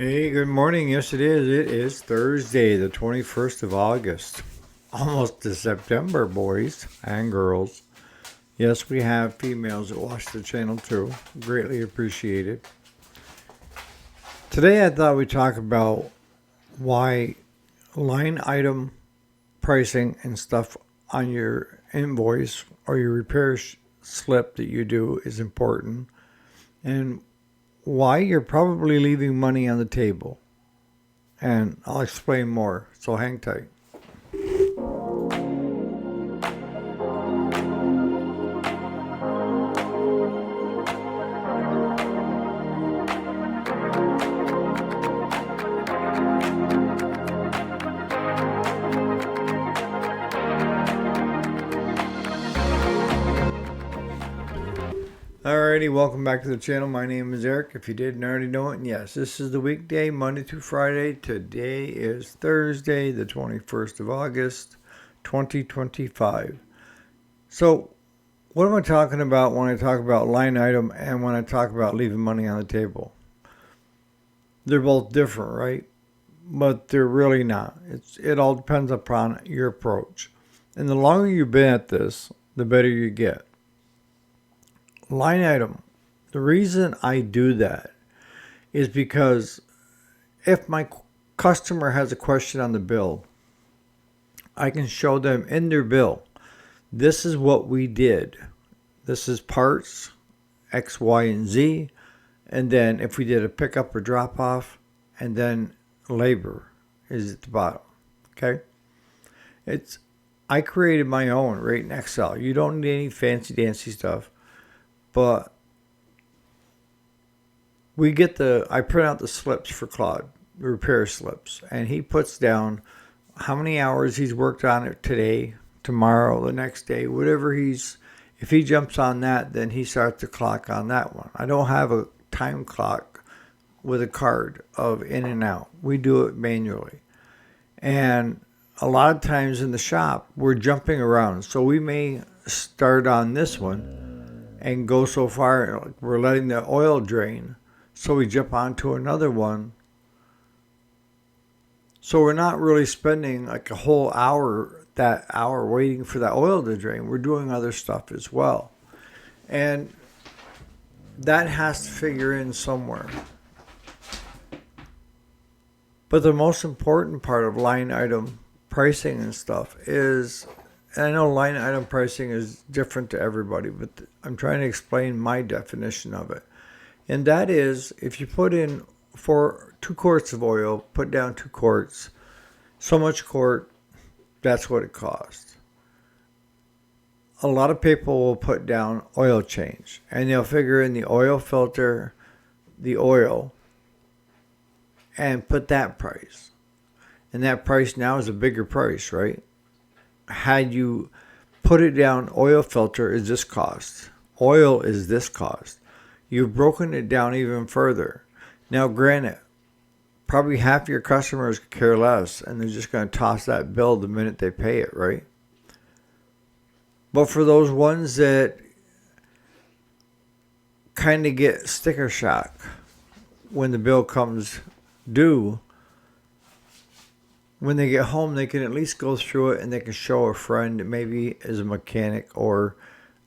Hey, good morning. Yes, it is. It is Thursday, the 21st of August. Almost to September, boys and girls. Yes, we have females that watch the channel too. Greatly appreciated. Today, I thought we'd talk about why line item pricing and stuff on your invoice or your repair slip that you do is important, and why you're probably leaving money on the table. And I'll explain more, so hang tight. Alrighty, welcome back to the channel. My name is Eric, if you didn't already know it. And yes, this is the weekday, Monday through Friday. Today is Thursday, the 21st of August, 2025. So, what am I talking about when I talk about line item and when I talk about leaving money on the table? They're both different, right? But they're really not. It all depends upon your approach. And the longer you've been at this, the better you get. Line item. The reason I do that is because if my customer has a question on the bill, I can show them in their bill, this is what we did. This is parts X, Y, and Z. And then if we did a pickup or drop off, and then labor is at the bottom. Okay? I created my own right in Excel. You don't need any fancy dancy stuff. But I print out the slips for Claude, the repair slips, and he puts down how many hours he's worked on it today, tomorrow, the next day, whatever if he jumps on that, then he starts the clock on that one. I don't have a time clock with a card of in and out. We do it manually. And a lot of times in the shop, we're jumping around. So we may start on this one and go so far, we're letting the oil drain, so we jump onto another one. So we're not really spending like a whole hour, that hour waiting for that oil to drain. We're doing other stuff as well. And that has to figure in somewhere. But the most important part of line item pricing and stuff is, and I know line item pricing is different to everybody, but I'm trying to explain my definition of it. And that is, if you put in for 2 quarts of oil, put down 2 quarts, so much quart, that's what it costs. A lot of people will put down oil change, and they'll figure in the oil filter, the oil, and put that price. And that price now is a bigger price, right? Had you put it down, oil filter is this cost. Oil is this cost. You've broken it down even further. Now, granted, probably half of your customers care less, and they're just going to toss that bill the minute they pay it, right? But for those ones that kind of get sticker shock when the bill comes due, when they get home, they can at least go through it and they can show a friend that maybe is a mechanic or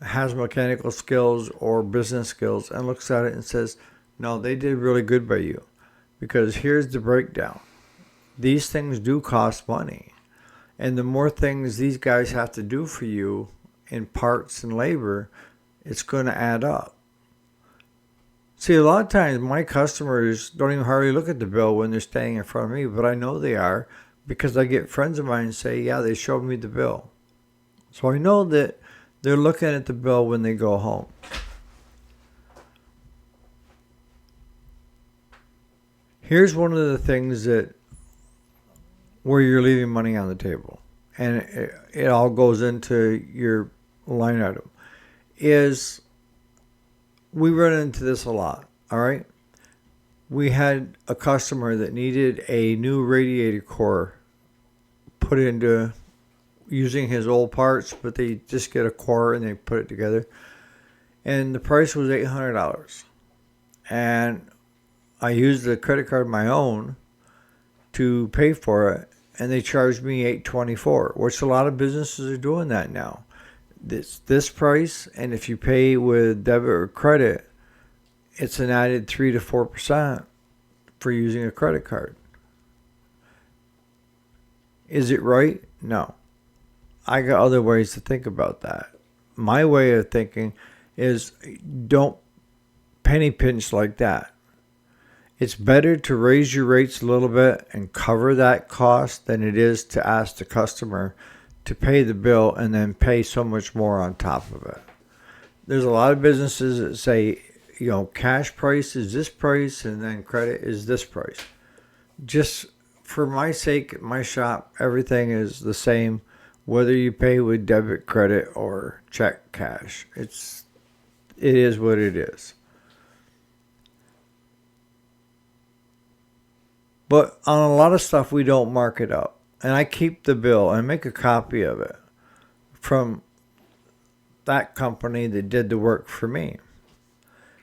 has mechanical skills or business skills and looks at it and says, no, they did really good by you. Because here's the breakdown. These things do cost money. And the more things these guys have to do for you in parts and labor, it's going to add up. See, a lot of times my customers don't even hardly look at the bill when they're standing in front of me, but I know they are, because I get friends of mine say, yeah, they showed me the bill. So I know that they're looking at the bill when they go home. Here's one of the things that where you're leaving money on the table, and it all goes into your line item, is we run into this a lot, all right? We had a customer that needed a new radiator core put into using his old parts, but they just get a core and they put it together. And the price was $800. And I used a credit card of my own to pay for it, and they charged me $8.24, which a lot of businesses are doing that now. This price, and if you pay with debit or credit, it's an added 3 to 4% for using a credit card. Is it right? No. I got other ways to think about that. My way of thinking is don't penny pinch like that. It's better to raise your rates a little bit and cover that cost than it is to ask the customer to pay the bill and then pay so much more on top of it. There's a lot of businesses that say, cash price is this price and then credit is this price. Just for my sake, my shop, everything is the same, whether you pay with debit, credit, or check cash. It is what it is. But on a lot of stuff, we don't mark it up. And I keep the bill and make a copy of it from that company that did the work for me.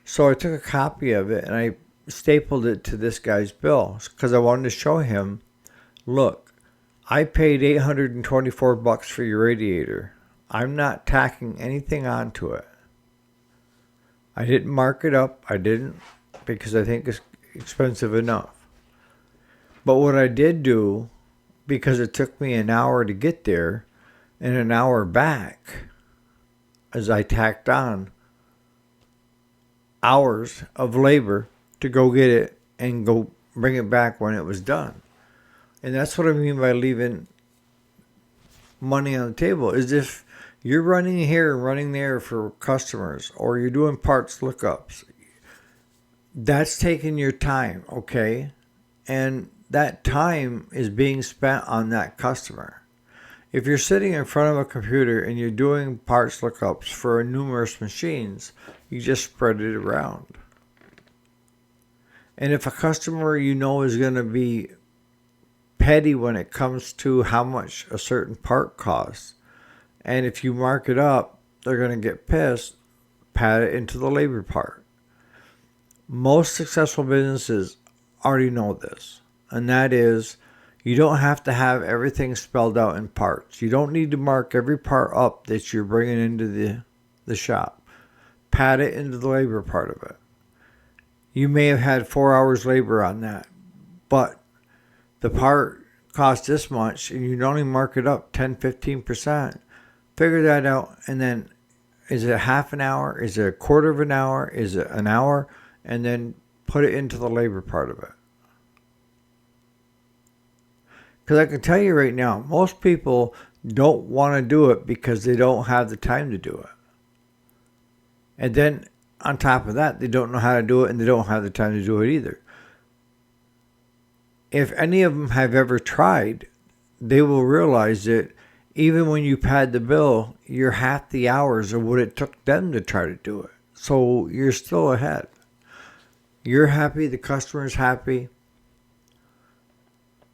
So I took a copy of it and I stapled it to this guy's bill because I wanted to show him, look, I paid $824 for your radiator. I'm not tacking anything onto it. I didn't mark it up. I didn't, because I think it's expensive enough. But what I did do, because it took me an hour to get there and an hour back, as I tacked on hours of labor to go get it and go bring it back when it was done. And that's what I mean by leaving money on the table, is if you're running here and running there for customers, or you're doing parts lookups, that's taking your time, okay? And that time is being spent on that customer. If you're sitting in front of a computer and you're doing parts lookups for numerous machines, you just spread it around. And if a customer is going to be petty when it comes to how much a certain part costs, and if you mark it up, they're going to get pissed, pat it into the labor part. Most successful businesses already know this. And that is, you don't have to have everything spelled out in parts. You don't need to mark every part up that you're bringing into the shop. Pat it into the labor part of it. You may have had 4 hours labor on that, but the part costs this much and you only mark it up 10-15%. Figure that out, and then is it half an hour? Is it a quarter of an hour? Is it an hour? And then put it into the labor part of it. Because I can tell you right now, most people don't want to do it because they don't have the time to do it. And then on top of that, they don't know how to do it and they don't have the time to do it either. If any of them have ever tried, they will realize that even when you pad the bill, you're half the hours of what it took them to try to do it. So you're still ahead. You're happy, the customer's happy.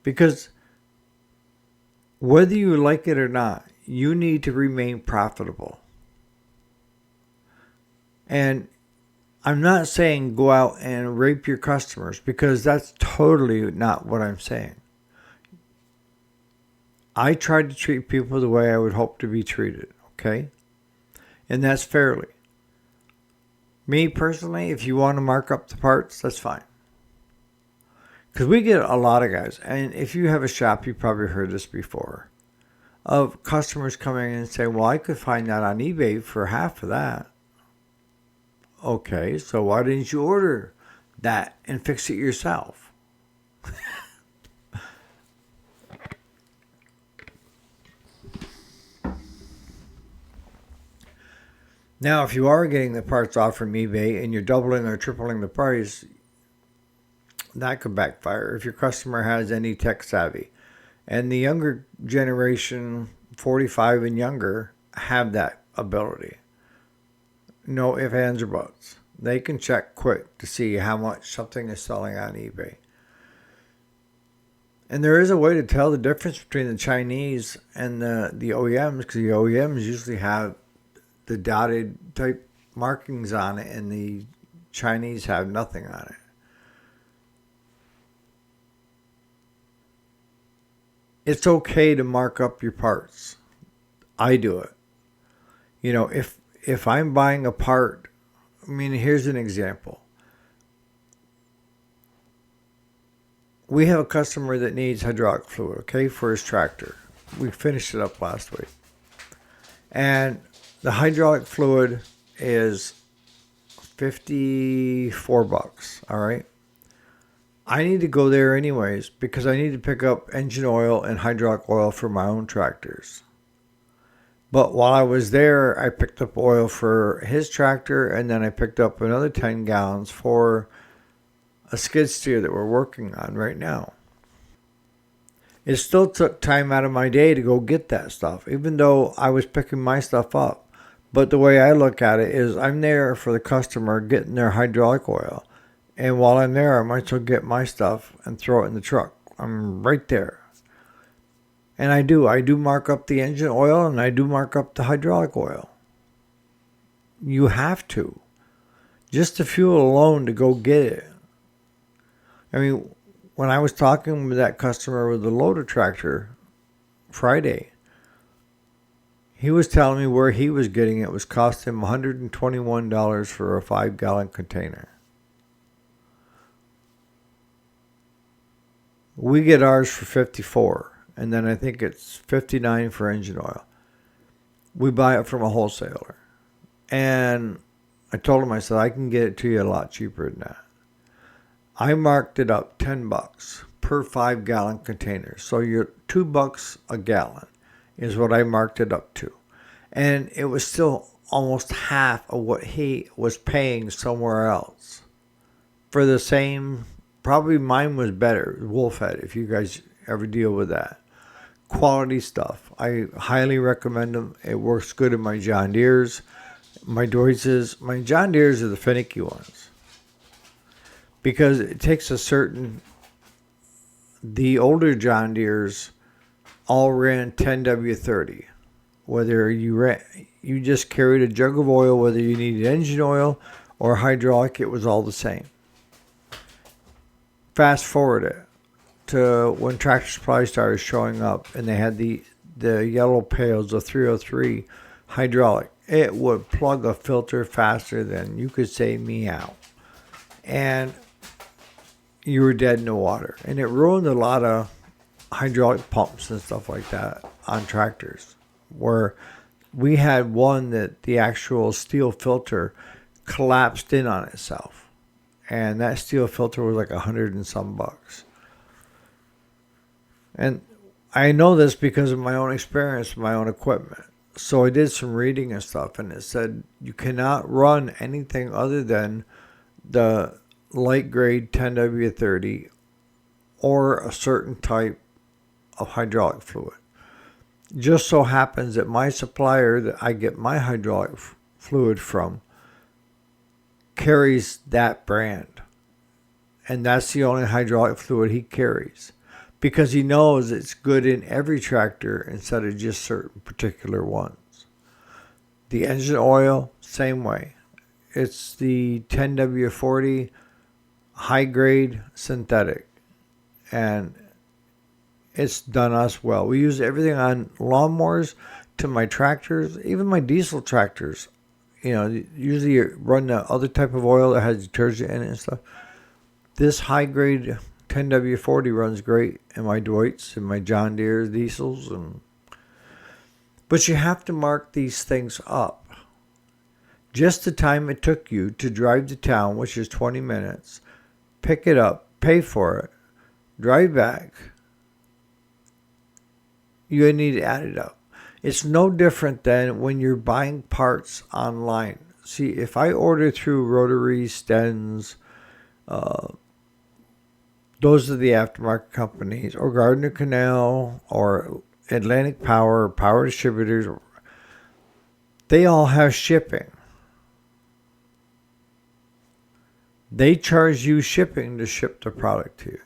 Because whether you like it or not, you need to remain profitable. And I'm not saying go out and rape your customers, because that's totally not what I'm saying. I try to treat people the way I would hope to be treated, okay? And that's fairly. Me personally, if you want to mark up the parts, that's fine. Because we get a lot of guys, and if you have a shop, you probably heard this before, of customers coming in and saying, well, I could find that on eBay for half of that. Okay, so why didn't you order that and fix it yourself? Now, if you are getting the parts off from eBay and you're doubling or tripling the price, that could backfire if your customer has any tech savvy. And the younger generation, 45 and younger, have that ability. No ifs, ands, or buts. They can check quick to see how much something is selling on eBay. And there is a way to tell the difference between the Chinese and the OEMs, because the OEMs usually have the dotted type markings on it and the Chinese have nothing on it. it's okay to mark up your parts. I do it. If I'm buying a part, I mean, here's an example. We have a customer that needs hydraulic fluid, okay, for his tractor. We finished it up last week. And the hydraulic fluid is $54, all right? I need to go there anyways because I need to pick up engine oil and hydraulic oil for my own tractors. But while I was there, I picked up oil for his tractor, and then I picked up another 10 gallons for a skid steer that we're working on right now. It still took time out of my day to go get that stuff, even though I was picking my stuff up. But the way I look at it is I'm there for the customer getting their hydraulic oil. And while I'm there, I might as well get my stuff and throw it in the truck. I'm right there. And I do mark up the engine oil and I do mark up the hydraulic oil. You have to. Just the fuel alone to go get it. I mean, when I was talking with that customer with the loader tractor Friday, he was telling me where he was getting it was costing him $121 for a 5-gallon container. We get ours for $54, and then I think it's $59 for engine oil. We buy it from a wholesaler. And I told him, I said, I can get it to you a lot cheaper than that. I marked it up $10 per 5-gallon container. So you're $2 a gallon is what I marked it up to. And it was still almost half of what he was paying somewhere else for the same. Probably mine was better, Wolfhead, if you guys ever deal with that. Quality stuff. I highly recommend them. It works good in my John Deeres, my Deutzes. My John Deeres are the finicky ones. Because it takes the older John Deeres all ran 10W30. Whether you just carried a jug of oil, whether you needed engine oil or hydraulic, it was all the same. Fast forward it to when Tractor Supply started showing up and they had the yellow pails, the 303 hydraulic. It would plug a filter faster than you could say meow. And you were dead in the water. And it ruined a lot of hydraulic pumps and stuff like that on tractors. Where we had one that the actual steel filter collapsed in on itself. And that steel filter was like $100 and some bucks. And I know this because of my own experience, my own equipment. So I did some reading and stuff, and it said you cannot run anything other than the light grade 10W30 or a certain type of hydraulic fluid. Just so happens that my supplier that I get my hydraulic fluid from carries that brand. And that's the only hydraulic fluid he carries. Because he knows it's good in every tractor instead of just certain particular ones. The engine oil, same way. It's the 10W40 high grade synthetic. And it's done us well. We use everything on lawnmowers to my tractors, even my diesel tractors. You know, usually you run the other type of oil that has detergent in it and stuff. This high grade 10W40 runs great in my Deutz and my John Deere diesels. But you have to mark these things up. Just the time it took you to drive to town, which is 20 minutes, pick it up, pay for it, drive back, you need to add it up. It's no different than when you're buying parts online. See, if I order through Rotary, Stens, those are the aftermarket companies, or Gardner Canal, or Atlantic Power, Power Distributors, they all have shipping. They charge you shipping to ship the product to you.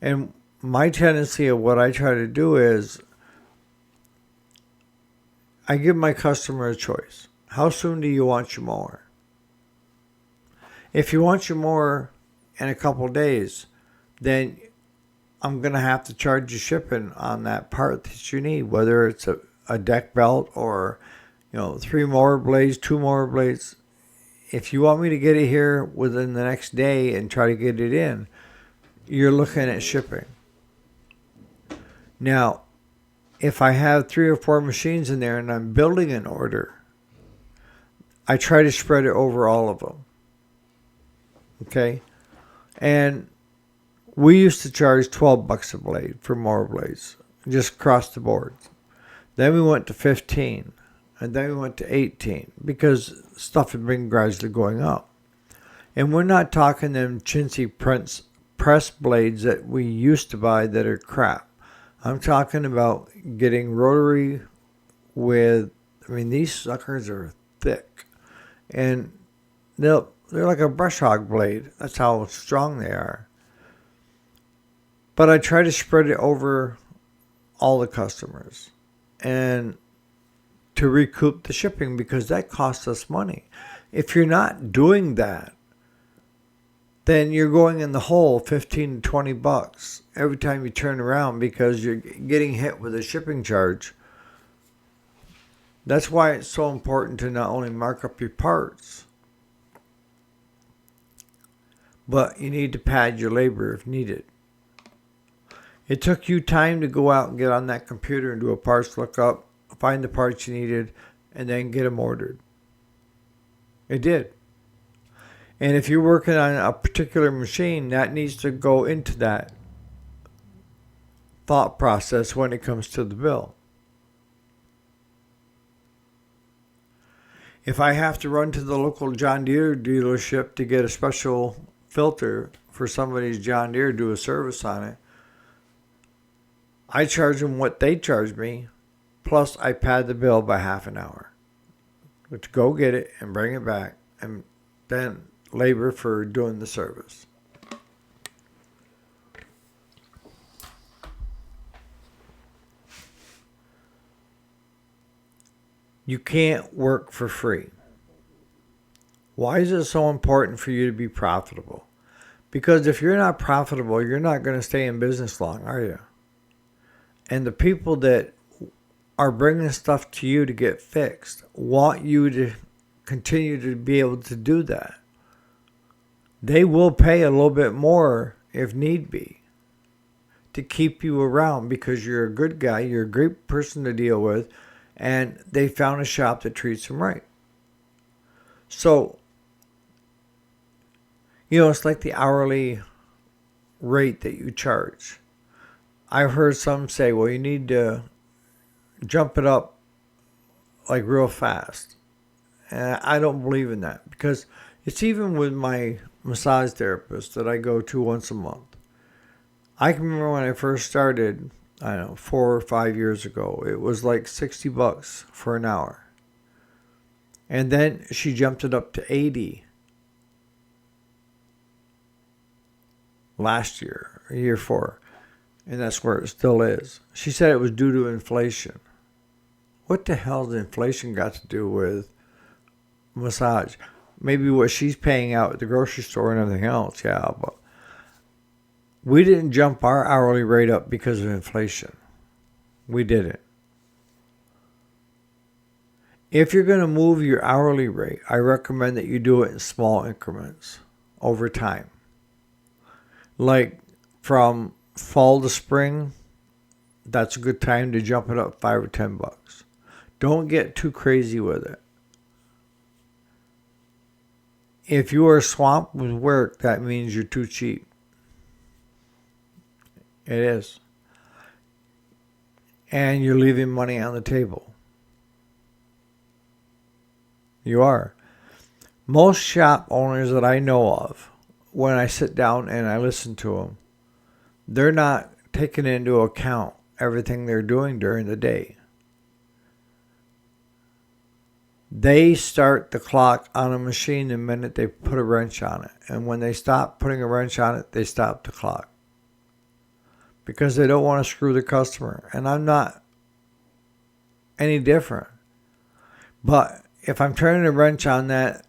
And my tendency of what I try to do is I give my customer a choice. How soon do you want your mower? If you want your mower in a couple days, then I'm going to have to charge you shipping on that part that you need, whether it's a deck belt or, 3 mower blades, 2 mower blades. If you want me to get it here within the next day and try to get it in, you're looking at shipping. Now, if I have 3 or 4 machines in there and I'm building an order, I try to spread it over all of them. Okay? And we used to charge $12 a blade for mower blades, just across the board. Then we went to 15, and then we went to 18 because stuff had been gradually going up. And we're not talking them chintzy press blades that we used to buy that are crap. I'm talking about getting rotary with, these suckers are thick. And they're like a brush hog blade. That's how strong they are. But I try to spread it over all the customers and to recoup the shipping because that costs us money. If you're not doing that, then you're going in the hole $15 to $20 every time you turn around because you're getting hit with a shipping charge. That's why it's so important to not only mark up your parts, but you need to pad your labor if needed. It took you time to go out and get on that computer and do a parts lookup, find the parts you needed, and then get them ordered. It did. And if you're working on a particular machine, that needs to go into that thought process when it comes to the bill. If I have to run to the local John Deere dealership to get a special filter for somebody's John Deere, do a service on it, I charge them what they charge me, plus I pad the bill by half an hour. Which go get it and bring it back, and then labor for doing the service. You can't work for free. Why is it so important for you to be profitable? Because if you're not profitable, you're not going to stay in business long, are you? And the people that are bringing stuff to you to get fixed want you to continue to be able to do that. They will pay a little bit more if need be to keep you around because you're a good guy, you're a great person to deal with, and they found a shop that treats them right. So, it's like the hourly rate that you charge. I've heard some say, well, you need to jump it up like real fast. And I don't believe in that because it's even with my massage therapist that I go to once a month. I can remember when I first started, 4 or 5 years ago, it was like $60 for an hour. And then she jumped it up to $80 last year, or year 4. And that's where it still is. She said it was due to inflation. What the hell has inflation got to do with massage? Maybe what she's paying out at the grocery store and everything else, yeah. But we didn't jump our hourly rate up because of inflation. We didn't. If you're going to move your hourly rate, I recommend that you do it in small increments over time. Like from fall to spring, that's a good time to jump it up $5 or $10. Don't get too crazy with it. If you are swamped with work, that means you're too cheap. It is. And you're leaving money on the table. You are. Most shop owners that I know of, when I sit down and I listen to them, they're not taking into account everything they're doing during the day. They start the clock on a machine the minute they put a wrench on it. And when they stop putting a wrench on it, they stop the clock. Because they don't want to screw the customer. And I'm not any different. But if I'm turning a wrench on that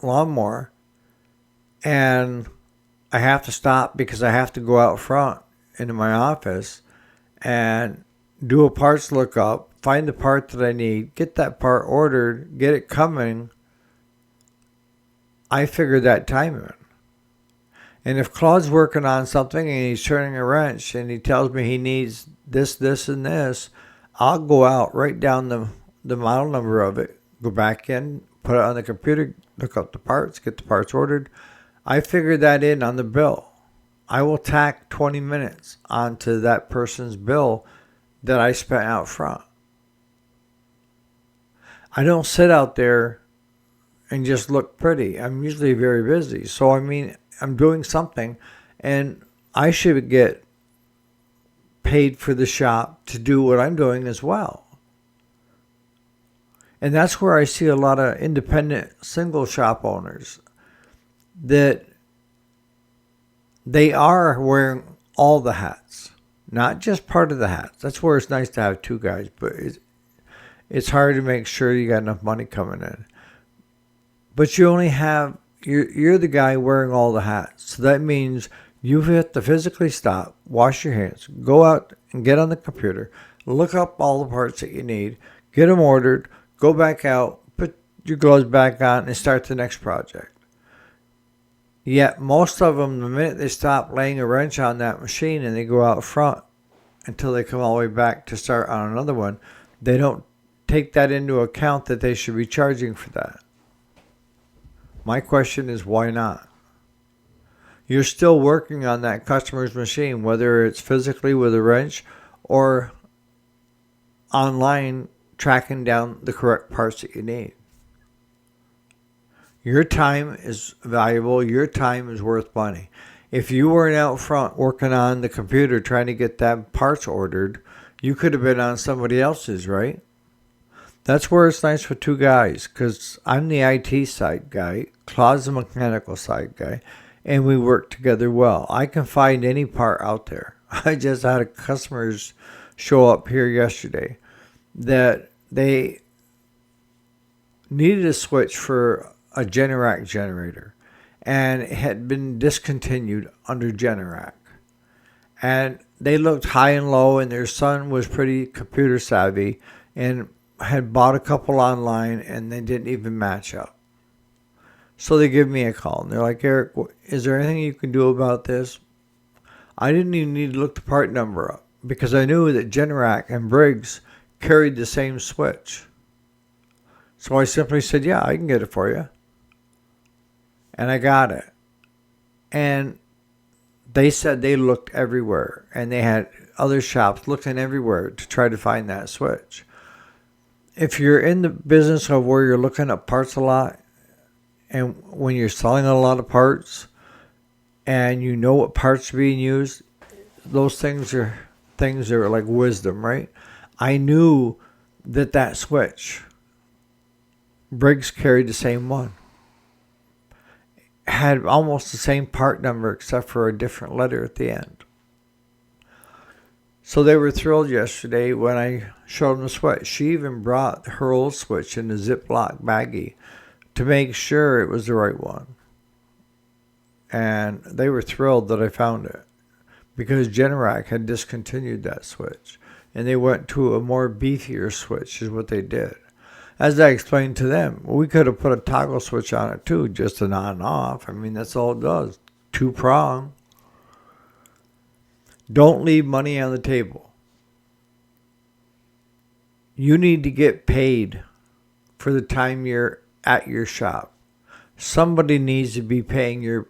lawnmower and I have to stop because I have to go out front into my office and do a parts lookup, find the part that I need, get that part ordered, get it coming, I figure that time in. And if Claude's working on something and he's turning a wrench and he tells me he needs this, this, and this, I'll go out, write down the model number of it, go back in, put it on the computer, look up the parts, get the parts ordered. I figure that in on the bill. I will tack 20 minutes onto that person's bill that I spent out front. I don't sit out there and just look pretty. I'm usually very busy. So, I'm doing something, and I should get paid for the shop to do what I'm doing as well. And that's where I see a lot of independent single shop owners that they are wearing all the hats, not just part of the hats. That's where it's nice to have two guys, but it's hard to make sure you got enough money coming in. But you only have, you're the guy wearing all the hats. So that means you have to physically stop, wash your hands, go out and get on the computer, look up all the parts that you need, get them ordered, go back out, put your gloves back on, and start the next project. Yet most of them, the minute they stop laying a wrench on that machine and they go out front until they come all the way back to start on another one, they don't take that into account that they should be charging for that. My question is, why not? You're still working on that customer's machine, whether it's physically with a wrench or online tracking down the correct parts that you need. Your time is valuable. Your time is worth money. If you weren't out front working on the computer trying to get that parts ordered, you could have been on somebody else's, right? That's where it's nice for two guys, because I'm the IT side guy, Claude's the mechanical side guy, and we work together well. I can find any part out there. I just had a customers show up here yesterday that they needed a switch for a Generac generator, and it had been discontinued under Generac. And they looked high and low, and their son was pretty computer savvy and had bought a couple online, and they didn't even match up. So they give me a call, and they're like, Eric, is there anything you can do about this? I didn't even need to look the part number up because I knew that Generac and Briggs carried the same switch. So I simply said, yeah, I can get it for you. And I got it. And they said they looked everywhere, and they had other shops looking everywhere to try to find that switch. If you're in the business of where you're looking at parts a lot, and when you're selling a lot of parts, and you know what parts are being used, those things are like wisdom, right? I knew that switch, Briggs carried the same one. Had almost the same part number except for a different letter at the end. So they were thrilled yesterday when I showed them the switch. She even brought her old switch in a Ziploc baggie to make sure it was the right one. And they were thrilled that I found it because Generac had discontinued that switch. And they went to a more beefier switch is what they did. As I explained to them, we could have put a toggle switch on it too, just an on and off. That's all it does. 2-prong. Don't leave money on the table. You need to get paid for the time you're at your shop. Somebody needs to be paying your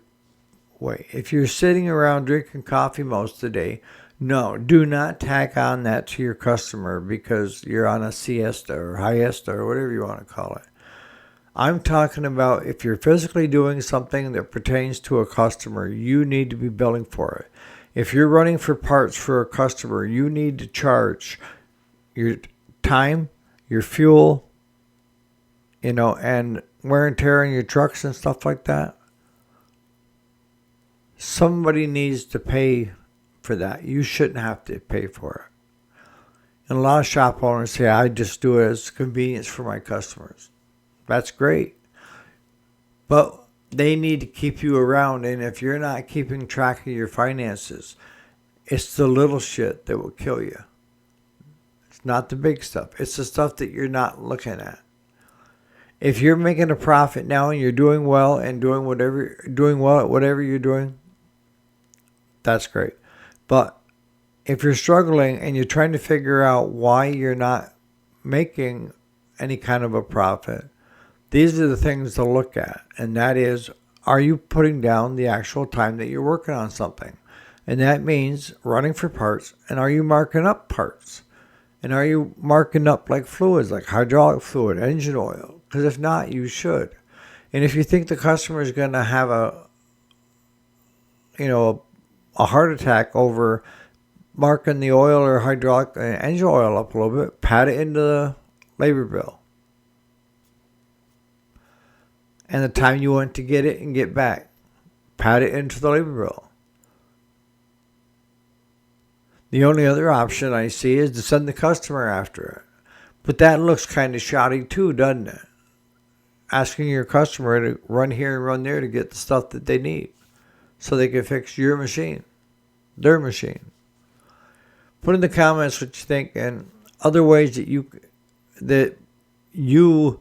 way. If you're sitting around drinking coffee most of the day, no, do not tack on that to your customer because you're on a siesta or hiesta or whatever you want to call it. I'm talking about if you're physically doing something that pertains to a customer, you need to be billing for it. If you're running for parts for a customer, you need to charge your time, your fuel, and wear and tear on your trucks and stuff like that. Somebody needs to pay for that. You shouldn't have to pay for it. And a lot of shop owners say, I just do it as convenience for my customers. That's great. But they need to keep you around. And if you're not keeping track of your finances, It's the little shit that will kill you. It's not the big stuff. It's the stuff that you're not looking at. If you're making a profit now and you're doing well and doing well at whatever you're doing, that's great. But if you're struggling and you're trying to figure out why you're not making any kind of a profit, these are the things to look at. And that is, are you putting down the actual time that you're working on something? And that means running for parts. And are you marking up parts? And are you marking up like fluids, like hydraulic fluid, engine oil? Because if not, you should. And if you think the customer is going to have a heart attack over marking the oil or hydraulic engine oil up a little bit, pat it into the labor bill. And the time you went to get it and get back, pat it into the labor bill. The only other option I see is to send the customer after it. But that looks kind of shoddy too, doesn't it? Asking your customer to run here and run there to get the stuff that they need so they can fix your machine, their machine. Put in the comments what you think and other ways that you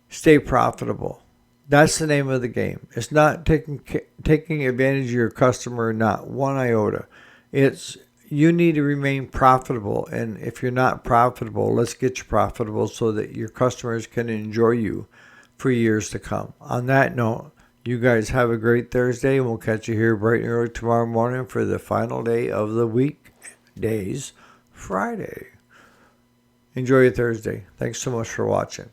stay profitable. That's the name of the game. It's not taking advantage of your customer, not one iota. It's you need to remain profitable. And if you're not profitable, let's get you profitable so that your customers can enjoy you for years to come. On that note, you guys have a great Thursday, and we'll catch you here bright and early tomorrow morning for the final day of the week, Friday. Enjoy your Thursday. Thanks so much for watching.